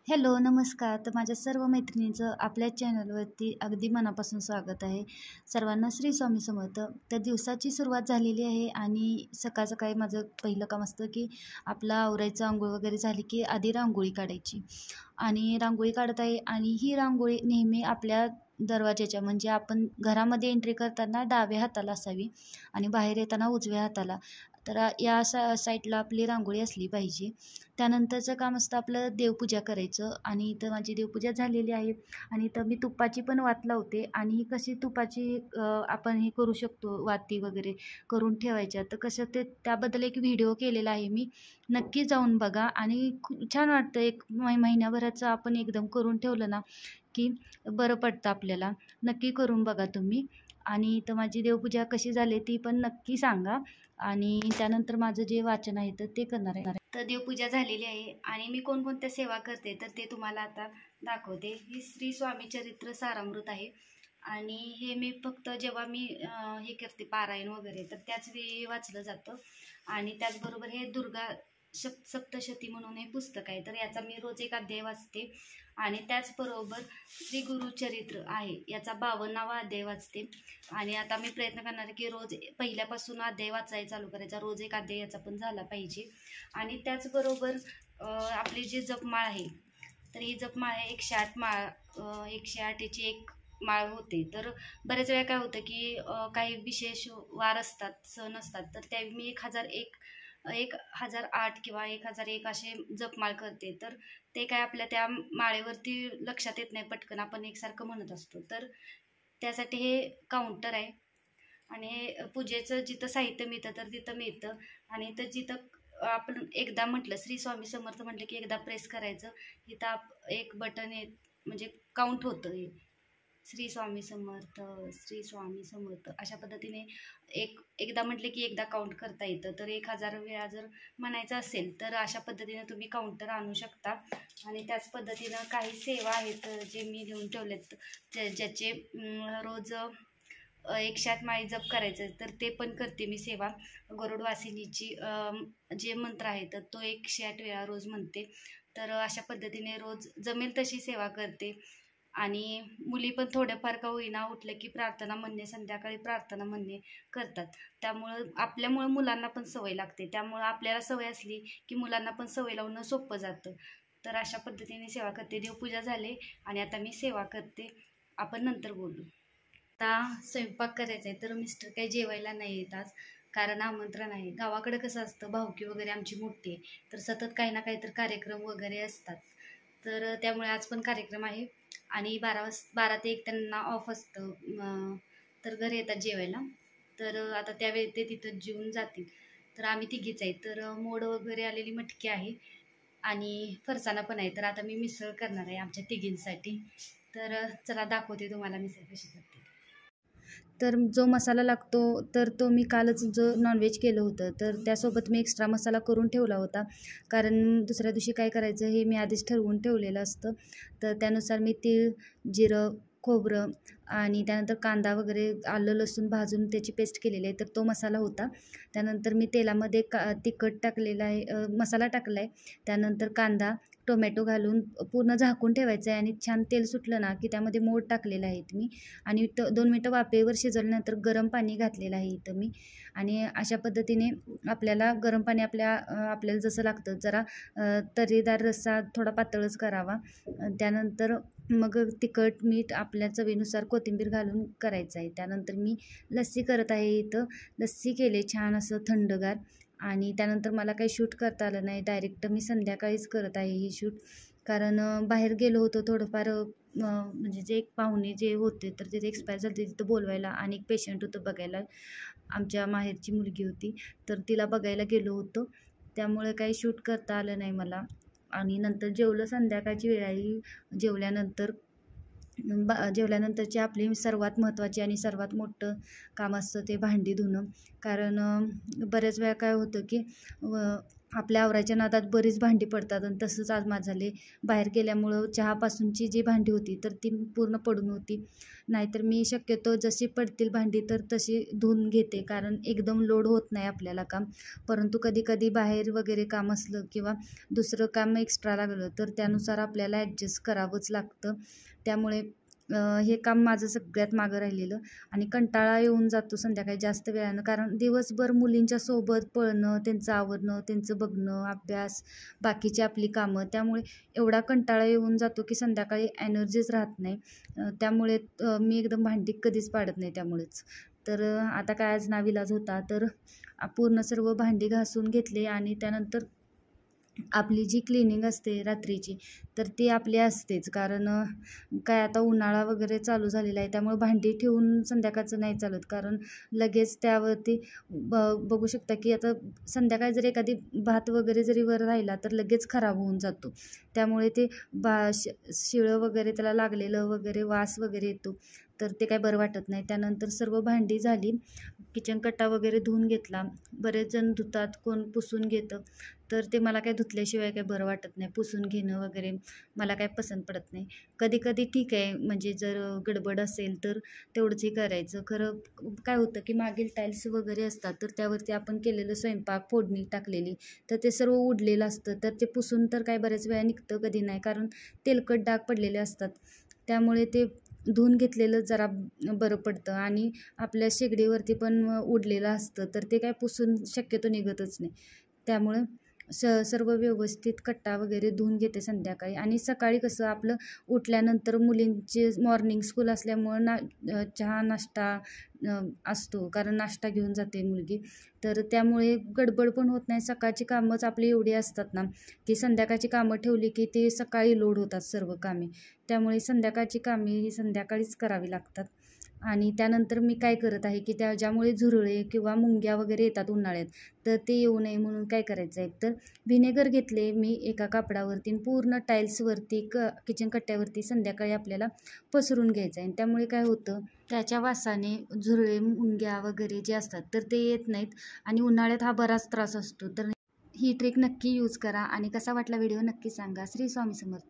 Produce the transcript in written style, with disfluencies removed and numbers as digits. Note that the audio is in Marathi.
हॅलो, नमस्कार. तर माझ्या सर्व मैत्रिणींचं आपल्या चॅनलवरती अगदी मनापासून स्वागत आहे. सर्वांना श्री स्वामी समर्थ. तर दिवसाची सुरुवात झालेली आहे आणि सकाळ सकाळी माझं पहिलं काम असतं की आपलं आवरायचं, अंघोळ वगैरे झाली की आधी रांगोळी काढायची आणि रांगोळी काढत आहे आणि ही रांगोळी नेहमी आपल्या दरवाजाच्या म्हणजे आपण घरामध्ये एंट्री करताना डाव्या हाताला असावी आणि बाहेर येताना उजव्या हाताला. तर या साईडला आपली रांगोळी असली पाहिजे. त्यानंतरचं काम असतं आपलं देवपूजा करायचं आणि इथं माझी देवपूजा झालेली आहे आणि इथं मी तुपाची पण वात लावते आणि ही कशी तुपाची आपण हे करू शकतो वाती वगैरे करून ठेवायच्या, तर कसं ते त्याबद्दल एक व्हिडिओ केलेला आहे मी. नक्की जाऊन बघा आणि खूप छान वाटतं. एक महिन्याभराचं आपण एकदम करून ठेवलं ना की बरं पडतं आपल्याला. नक्की करून बघा तुम्ही. आणि इथं माझी देवपूजा कशी झाली ती पण नक्की सांगा आणि त्यानंतर माझं जे वाचन आहे तर ते करणार आहे. तर देवपूजा झालेली आहे आणि मी कोणकोणत्या सेवा करते तर ते तुम्हाला आता दाखवते. ही श्री स्वामी चरित्र सारामृत आहे आणि हे मी फक्त जेव्हा मी हे करते पारायण वगैरे तर त्याच वेळी वाचलं जातं. आणि त्याचबरोबर हे दुर्गा सप्तशती म्हणून हे पुस्तक आहे, तर याचा मी रोज एक अध्याय वाचते. आणि त्याचबरोबर श्री गुरुचरित्र आहे याचा 52वा अध्याय वाचते. आणि आता मी प्रयत्न करणार आहे की रोज पहिल्यापासून अध्याय वाचायला चालू करायचा, रोज एक अध्याय याचा पण झाला पाहिजे. आणि त्याचबरोबर आपली जी जपमाळ आहे तर ही जपमाळ आहे 108 माळ. 108 याची एक माळ होते. तर बऱ्याच वेळा काय होतं की काही विशेष वार असतात, सण असतात, तर त्यावेळी मी 1008 किंवा 1001 असे जपमाळ करते. तर ते काय आपल्या त्या माळेवरती लक्षात येत नाही पटकन, आपण एकसारखं म्हणत असतो. तर त्यासाठी हे काउंटर आहे आणि हे पूजेचं जिथं साहित्य मिळतं तर तिथं मिळतं. आणि इथं जिथं आपण एकदा म्हटलं श्री स्वामी समर्थ म्हटलं की एकदा प्रेस करायचं. इथं एक बटन आहे म्हणजे काउंट होतं हे श्री स्वामी समर्थ, श्री स्वामी समर्थ अशा पद्धतीने एकदा म्हटले की एकदा काउंट करता येतं. तर 1000 वेळा जर म्हणायचं असेल तर अशा पद्धतीने तुम्ही काउंटर आणू शकता. आणि त्याच पद्धतीनं काही सेवा आहेत जे मी लिहून ठेवलेत, ज्याचे रोज 108 माळी जप करायचं तर ते पण करते मी सेवा. गरुड वासिनीची जे मंत्र आहे तर तो 108 वेळा रोज म्हणते. तर अशा पद्धतीने रोज जमेल तशी सेवा करते. आणि मुली पण थोड्याफार का होईना उठलं की प्रार्थना म्हणणे, संध्याकाळी प्रार्थना म्हणणे करतात. आपल्यामुळं मुलांना पण सवय लागते, त्यामुळं आपल्याला सवय असली की मुलांना पण सवय लावणं सोपं जातं. तर अशा पद्धतीने सेवा करते. देवपूजा झाले आणि आता मी सेवा करते, आपण नंतर बोलू. आता स्वयंपाक करायचा आहे तर मिस्टर काही जेवायला नाही येत आज, कारण आमंत्रण आहे. गावाकडे कसं असतं, भावकी वगैरे आमची मोठी आहे तर सतत काही ना काही तर कार्यक्रम वगैरे असतात. तर त्यामुळे आज पण कार्यक्रम आहे आणि 12 ते 1 त्यांना ऑफ असतं, तर घरी येतात जेवायला. तर आता त्यावेळी ते तिथं जेवून जातील. तर आम्ही तिघीच आहे. तर मोड वगैरे आलेली मटकी आहे आणि फरसाणा पण आहे. तर आता मी मिसळ करणार आहे आमच्या तिघींसाठी. तर चला दाखवते तुम्हाला मिसळ कशी करते. तर जो मसाला लागतो तर तो मी कालच जो नॉनव्हेज केलं होतं तर त्यासोबत मी एक्स्ट्रा मसाला करून ठेवला होता, कारण दुसऱ्या दिवशी काय करायचं हे मी आधीच ठरवून ठेवलेलं असतं. तर त्यानुसार मी तीळ, जिरं, खोबरं आणि त्यानंतर कांदा वगैरे, आलं लसूण भाजून त्याची पेस्ट केलेली आहे, तर तो मसाला होता. त्यानंतर मी तेलामध्ये तिखट टाकलेला आहे, मसाला टाकला आहे. त्यानंतर कांदा, टोमॅटो घालून पूर्ण झाकून ठेवायचं आहे आणि छान तेल सुटलं ना की त्यामध्ये मोड टाकलेलं आहेत मी आणि 2 मिनटं वाफेवर शिजवल्यानंतर गरम पाणी घातलेलं आहे इथं मी. आणि अशा पद्धतीने आपल्याला गरम पाणी आपल्याला जसं लागतं, जरा तर्रीदार रस्सा थोडा पातळच करावा. त्यानंतर मग तिखट, मीठ आपल्या चवीनुसार कोथिंबीर घालून करायचं आहे. त्यानंतर मी लस्सी करत आहे इथं. लस्सी केले छान असं थंडगार. आणि त्यानंतर मला काही शूट करता आलं नाही, डायरेक्ट मी संध्याकाळीच करत आहे ही शूट, कारण बाहेर गेलो होतो थोडंफार, म्हणजे जे एक पाहुणे जे होते तर तिथे एक्सपायर झाले तिथं बोलवायला आणि एक पेशंट होतं बघायला. आमच्या माहेरची मुलगी होती तर तिला बघायला गेलो होतो, त्यामुळे काही शूट करता आलं नाही मला. आणि नंतर जेवलं, संध्याकाळची वेळ आहे. जेवल्यानंतरची आपली सर्वात महत्त्वाची आणि सर्वात मोठं काम असतं ते भांडी धुणं. कारण बऱ्याच वेळा काय होतं की आपल्या आवरायच्या नादात बरीच भांडी पडतात आणि तसंच आज माझं झाले. बाहेर गेल्यामुळं चहापासूनची जी भांडी होती तर ती पूर्ण पडून होती. नाहीतर मी शक्यतो जशी पडतील भांडी तर तशी धुवून घेते, कारण एकदम लोड होत नाही आपल्याला काम. परंतु कधी कधी बाहेर वगैरे काम असलं किंवा दुसरं काम एक्स्ट्रा लागलं तर त्यानुसार आपल्याला ॲडजस्ट करावंच लागतं. त्यामुळे हे काम माझं सगळ्यात मागं राहिलेलं आणि कंटाळा येऊन जातो संध्याकाळी जास्त वेळानं, कारण दिवसभर मुलींच्या सोबत पळणं, त्यांचं आवरणं, त्यांचं बघणं, अभ्यास, बाकीची आपली कामं, त्यामुळे एवढा कंटाळा येऊन जातो की संध्याकाळी एनर्जीच राहत नाही. त्यामुळे मी एकदम भांडी कधीच पाडत नाही त्यामुळेच. तर आता काय आज नाविलाज होता, तर पूर्ण सर्व भांडी घासून घेतले आणि त्यानंतर आपली जी क्लिनिंग असते रात्रीची तर ती आपली असतेच, कारण काय आता उन्हाळा वगैरे चालू झालेला आहे, त्यामुळे भांडी ठेवून संध्याकाळचं नाही चालत, कारण लगेच त्यावरती बघू शकता की आता संध्याकाळी जर एखादी भात वगैरे जरी वर राहिला तर लगेच खराब होऊन जातो. त्यामुळे ते शिळं वगैरे त्याला लागलेलं वगैरे वास वगैरे येतो, तर ते काय बरं वाटत नाही. त्यानंतर सर्व भांडी झाली, किचन कट्टा वगैरे धुवून घेतला. बरेच जण धुतात, कोण पुसून घेतं, तर ते मला काय धुतल्याशिवाय काय बरं वाटत नाही. पुसून घेणं वगैरे मला काय पसंत पडत नाही. कधी कधी ठीक आहे, म्हणजे जर गडबड असेल तर तेवढंच हे करायचं. खरं काय होतं की मागील टाईल्स वगैरे असतात तर त्यावरती आपण केलेलं स्वयंपाक, फोडणी टाकलेली, तर ते सर्व उडलेलं असतं, तर ते पुसून तर काय बऱ्याच वेळा निघतं, कधी नाही, कारण तेलकट डाग पडलेले असतात. त्यामुळे ते धुवून घेतलेलं जरा बरं पडतं आणि आपल्या शेगडीवरती पण उडलेलं असतं, तर ते काय पुसून शक्यतो निघतच नाही. त्यामुळं सर्व व्यवस्थित कट्टा वगैरे धुवून घेते संध्याकाळी. आणि सकाळी कसं आपलं उठल्यानंतर मुलींचे मॉर्निंग स्कूल असल्यामुळं चहा नाश्ता असतो, कारण नाश्ता घेऊन जाते मुलगी, तर त्यामुळे गडबड पण होत नाही. सकाळची कामंच आपली एवढी असतात ना की संध्याकाळची कामं ठेवली की ते सकाळी लोड होतात सर्व कामे. त्यामुळे संध्याकाळची कामे ही संध्याकाळीच करावी लागतात. आणि त्यानंतर मी काय करत आहे की ज्यामुळे झुरळे किंवा मुंग्या वगैरे येतात उन्हाळ्यात, तर ते येऊ नये म्हणून काय करायचं आहे, तर व्हिनेगर घेतले मी एका कापडावरती, पूर्ण टाईल्सवरती किचन कट्ट्यावरती संध्याकाळी आपल्याला पसरून घ्यायचं आहे. त्यामुळे काय होतं, त्याच्या वासाने झुरळे, मुंग्या वगैरे जे असतात तर ते येत नाहीत आणि उन्हाळ्यात हा बराच त्रास असतो. तर ही ट्रिक नक्की यूज करा आणि कसा वाटला व्हिडिओ नक्की सांगा. श्री स्वामी समर्थ.